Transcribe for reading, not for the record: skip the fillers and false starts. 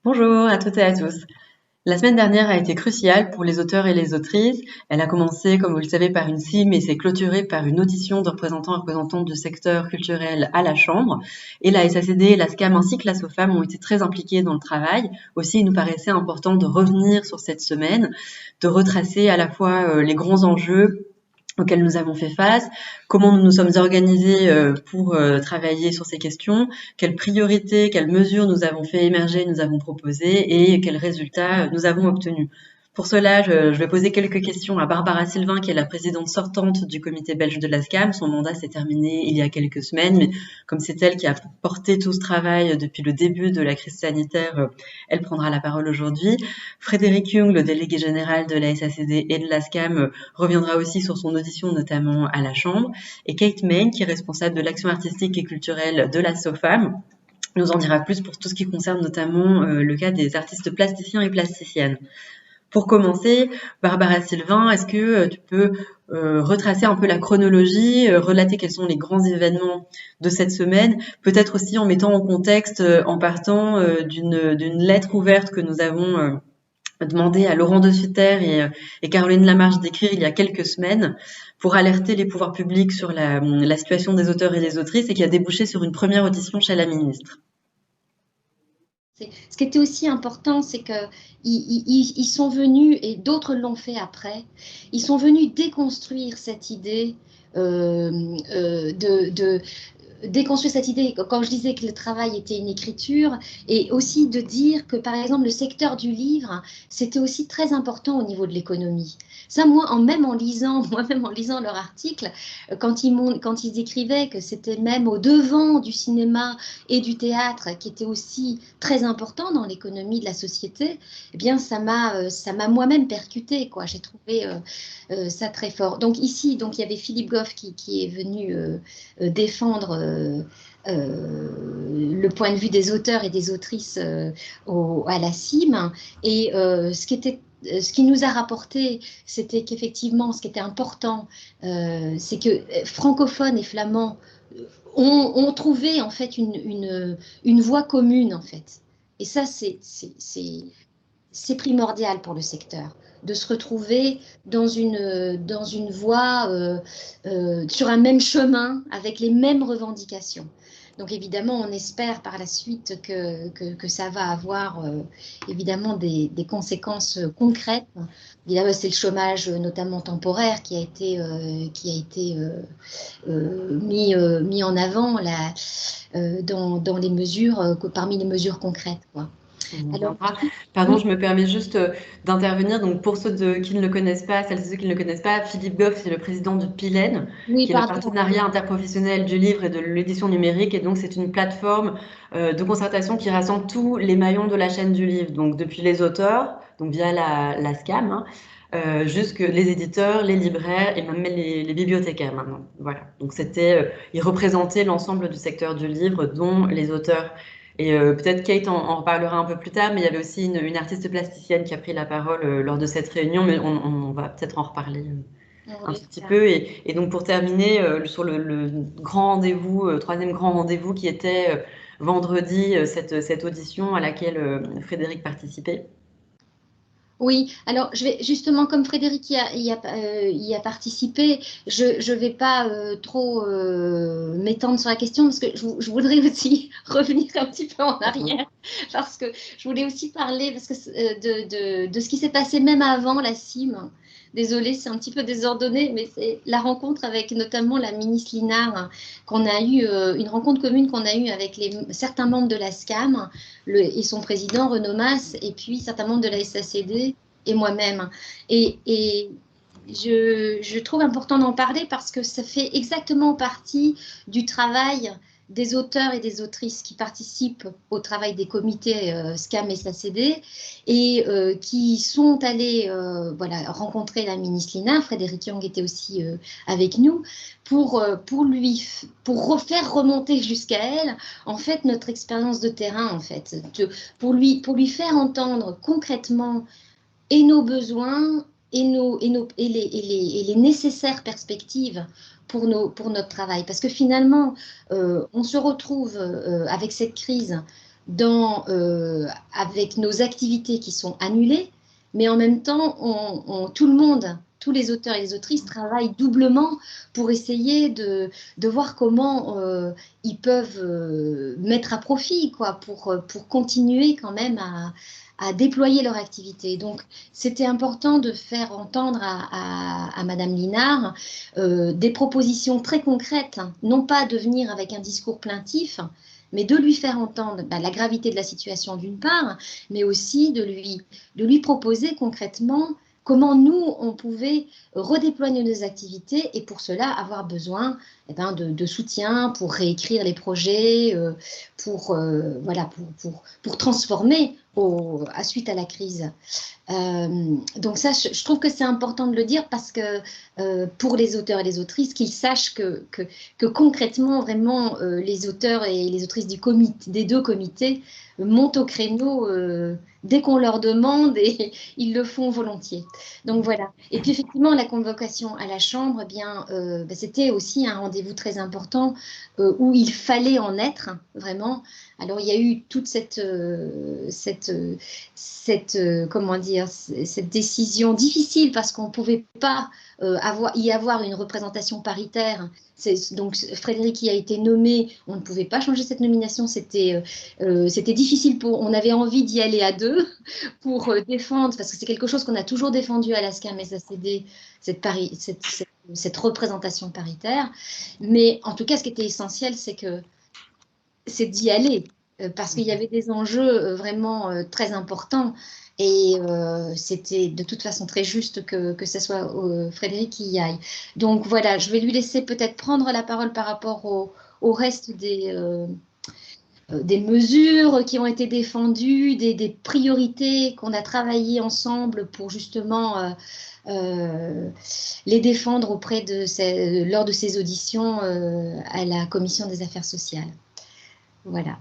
Bonjour à toutes et à tous. La semaine dernière a été cruciale pour les auteurs et les autrices. Elle a commencé, comme vous le savez, par une CIM et s'est clôturée par une audition de représentants et représentantes du secteur culturel à la Chambre. Et la SACD, la SCAM ainsi que la SOFAM ont été très impliquées dans le travail. Aussi, il nous paraissait important de revenir sur cette semaine, de retracer à la fois les grands enjeux auxquels nous avons fait face, comment nous nous sommes organisés pour travailler sur ces questions, quelles priorités, quelles mesures nous avons fait émerger, nous avons proposées et quels résultats nous avons obtenus. Pour cela, je vais poser quelques questions à Barbara Sylvain, qui est la présidente sortante du comité belge de la SCAM. Son mandat s'est terminé il y a quelques semaines, mais comme c'est elle qui a porté tout ce travail depuis le début de la crise sanitaire, elle prendra la parole aujourd'hui. Frédéric Jung, le délégué général de la SACD et de la SCAM, reviendra aussi sur son audition, notamment à la Chambre. Et Kate Main, qui est responsable de l'action artistique et culturelle de la SOFAM, nous en dira plus pour tout ce qui concerne notamment le cas des artistes plasticiens et plasticiennes. Pour commencer, Barbara Sylvain, est-ce que tu peux retracer un peu la chronologie, relater quels sont les grands événements de cette semaine, peut-être aussi en mettant en contexte, en partant d'une lettre ouverte que nous avons demandé à Laurent de Sutter et Caroline Lamarche d'écrire il y a quelques semaines pour alerter les pouvoirs publics sur la situation des auteurs et des autrices et qui a débouché sur une première audition chez la ministre. Ce qui était aussi important, c'est qu'ils sont venus, et d'autres l'ont fait après, ils sont venus déconstruire cette idée de déconstruire cette idée, quand je disais que le travail était une écriture, et aussi de dire que, par exemple, le secteur du livre, c'était aussi très important au niveau de l'économie. Ça, moi, même en lisant, moi-même en lisant leur article, quand ils écrivaient que c'était même au devant du cinéma et du théâtre, qui était aussi très important dans l'économie de la société, eh bien, ça m'a moi-même percuté, quoi. J'ai trouvé ça très fort. Donc ici, donc il y avait Philippe Goff qui est venu défendre le point de vue des auteurs et des autrices à la CIM. Et ce qui nous a rapporté, c'était qu'effectivement, ce qui était important, c'est que francophones et flamands ont trouvé en fait une voie commune en fait. Et ça, c'est primordial pour le secteur de se retrouver dans une voie, sur un même chemin, avec les mêmes revendications. Donc évidemment, on espère par la suite que ça va avoir évidemment des conséquences concrètes. Évidemment, c'est le chômage notamment temporaire qui a été mis en avant là, dans les mesures, parmi les mesures concrètes, quoi. Alors, Pardon, oui, je me permets juste d'intervenir. Donc, pour qui ne le connaissent pas, celles et ceux qui ne le connaissent pas, Philippe Goff, c'est le président du PILEN, oui, qui est le pardon. partenariat interprofessionnel du livre et de l'édition numérique. Et donc, c'est une plateforme de concertation qui rassemble tous les maillons de la chaîne du livre. Donc, depuis les auteurs, donc via la SCAM, hein, jusque les éditeurs, les libraires et même les bibliothécaires maintenant. Voilà. Donc, il représentait l'ensemble du secteur du livre, dont les auteurs. Et peut-être Kate en reparlera un peu plus tard, mais il y avait aussi une artiste plasticienne qui a pris la parole lors de cette réunion, mais on va peut-être en reparler un Oui, tout petit peu. Et donc pour terminer, sur le grand rendez-vous, troisième grand rendez-vous qui était vendredi, cette audition à laquelle Frédéric participait. oui, alors je vais justement comme Frédéric y a participé, je vais pas trop m'étendre sur la question parce que je voudrais aussi revenir un petit peu en arrière parce que je voulais aussi parler parce que, de ce qui s'est passé même avant la CIM. Désolée, c'est un petit peu désordonné, mais c'est la rencontre avec notamment la ministre Linard qu'on a eu, une rencontre commune qu'on a eue avec certains membres de la SCAM et son président Renaud Mas, et puis certains membres de la SACD et moi-même. Et je trouve important d'en parler parce que ça fait exactement partie du travail des auteurs et des autrices qui participent au travail des comités SCAM et SACD et qui sont allés voilà, rencontrer la ministre Lina. Frédéric Young était aussi avec nous pour refaire remonter jusqu'à elle en fait notre expérience de terrain en fait, pour lui faire entendre concrètement et nos besoins et les nécessaires perspectives pour notre travail. Parce que finalement, on se retrouve avec cette crise avec nos activités qui sont annulées, mais en même temps, tout le monde, tous les auteurs et les autrices travaillent doublement pour essayer de voir comment ils peuvent mettre à profit, quoi, pour continuer quand même à déployer leur activité. Donc, c'était important de faire entendre à Madame Linard des propositions très concrètes, non pas de venir avec un discours plaintif, mais de lui faire entendre la gravité de la situation d'une part, mais aussi de lui proposer concrètement comment nous, on pouvait redéployer nos activités et pour cela avoir besoin de soutien pour réécrire les projets, voilà, pour transformer suite à la crise. Donc ça, je trouve que c'est important de le dire parce que pour les auteurs et les autrices, qu'ils sachent que concrètement, vraiment, les auteurs et les autrices des deux comités montent au créneau dès qu'on leur demande et ils le font volontiers. Donc voilà. Et puis effectivement, la convocation à la Chambre, c'était aussi un rendez-vous très important où il fallait en être, vraiment. Alors il y a eu toute comment dire, cette décision difficile parce qu'on ne pouvait pas y avoir une représentation paritaire. Donc Frédéric qui a été nommé, on ne pouvait pas changer cette nomination, c'était difficile on avait envie d'y aller à deux pour défendre, parce que c'est quelque chose qu'on a toujours défendu à l'ASCA, mais ça c'est cette représentation paritaire. Mais en tout cas, ce qui était essentiel, c'est d'y aller, parce qu'il y avait des enjeux vraiment très importants. Et c'était de toute façon très juste que ce soit Frédéric qui y aille. Donc voilà, je vais lui laisser peut-être prendre la parole par rapport au reste des mesures qui ont été défendues, des priorités qu'on a travaillées ensemble pour justement les défendre lors de ces auditions à la Commission des affaires sociales. Voilà.